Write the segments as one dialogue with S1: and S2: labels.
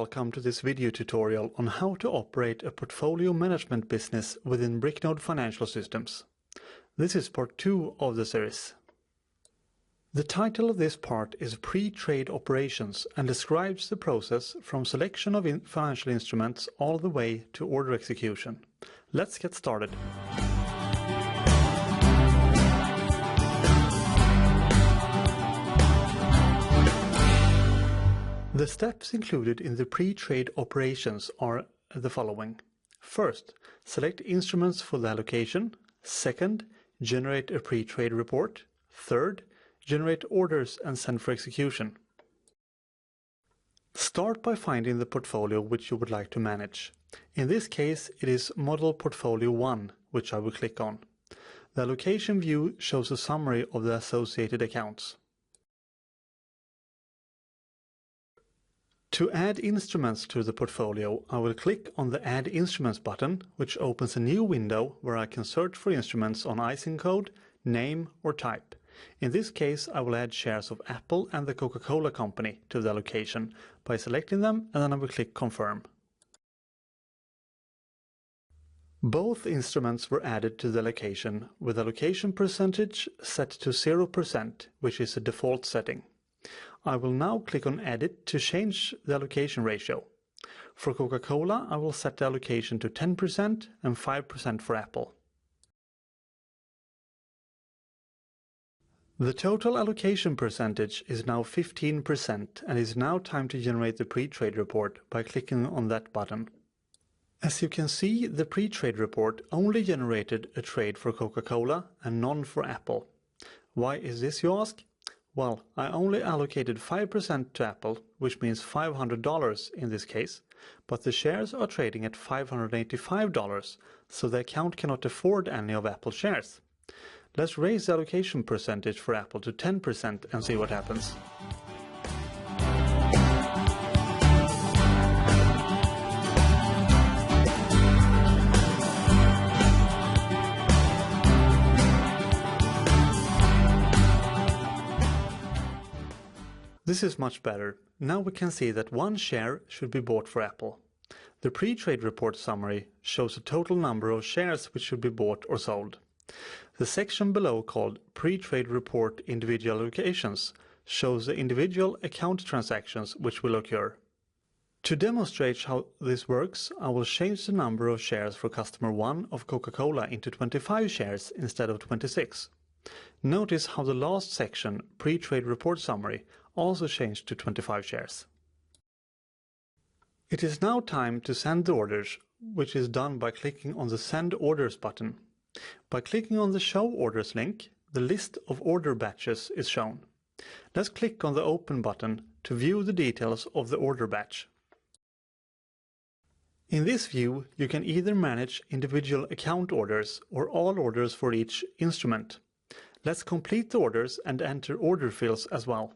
S1: welcome to this video tutorial on how to operate a portfolio management business within Bricknode Financial Systems. This is part 2 of the series. The title of this part is Pre-Trade Operations and describes the process from selection of financial instruments all the way to order execution. Let's get started. The steps included in the pre-trade operations are the following. First, select instruments for the allocation. Second, generate a pre-trade report. Third, generate orders and send for execution. Start by finding the portfolio which you would like to manage. In this case, it is Model Portfolio 1, which I will click on. The allocation view shows a summary of the associated accounts. To add instruments to the portfolio, I will click on the Add Instruments button, which opens a new window where I can search for instruments on ISIN code, name or type. In this case, I will add shares of Apple and the Coca-Cola company to the allocation by selecting them, and then I will click Confirm. Both instruments were added to the allocation with allocation percentage set to 0%, which is a default setting. I will now click on Edit to change the allocation ratio. For Coca-Cola, I will set the allocation to 10% and 5% for Apple. The total allocation percentage is now 15%, and it is now time to generate the pre-trade report by clicking on that button. As you can see, the pre-trade report only generated a trade for Coca-Cola and none for Apple. Why is this, you ask? Well, I only allocated 5% to Apple, which means $500 in this case, but the shares are trading at $585, so the account cannot afford any of Apple shares. Let's raise the allocation percentage for Apple to 10% and see what happens. This is much better. Now we can see that one share should be bought for Apple. The pre-trade report summary shows a total number of shares which should be bought or sold. The section below called Pre-Trade Report Individual Allocations shows the individual account transactions which will occur. To demonstrate how this works, I will change the number of shares for customer 1 of Coca-Cola into 25 shares instead of 26. Notice how the last section, Pre-Trade Report Summary, also changed to 25 shares. It is now time to send the orders, which is done by clicking on the Send Orders button. By clicking on the Show Orders link, the list of order batches is shown. Let's click on the Open button to view the details of the order batch. In this view, you can either manage individual account orders or all orders for each instrument. Let's complete the orders and enter order fields as well.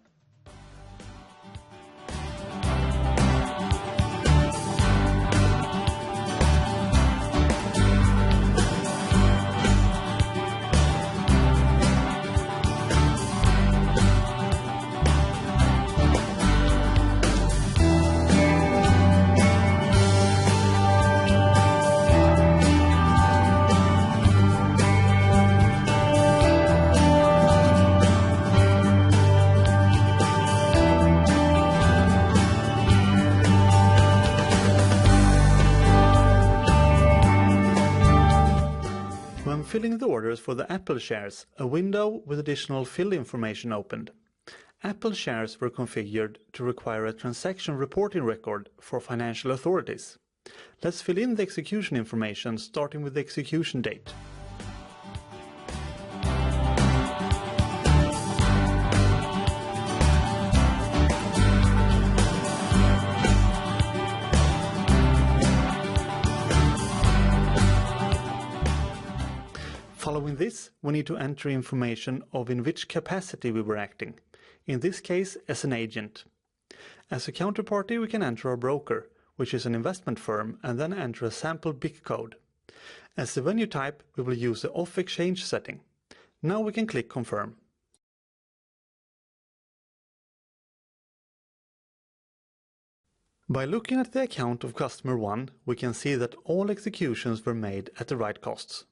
S1: Filling the orders for the Apple shares, a window with additional fill information opened. Apple shares were configured to require a transaction reporting record for financial authorities. Let's fill in the execution information starting with the execution date. Following this, we need to enter information of in which capacity we were acting, in this case as an agent. As a counterparty, we can enter our broker, which is an investment firm, and then enter a sample BIC code. As the venue type, we will use the off-exchange setting. Now we can click Confirm. By looking at the account of customer 1, we can see that all executions were made at the right costs.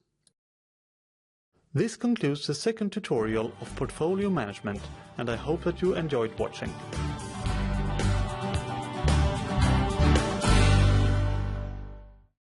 S1: This concludes the second tutorial of portfolio management, and I hope that you enjoyed watching.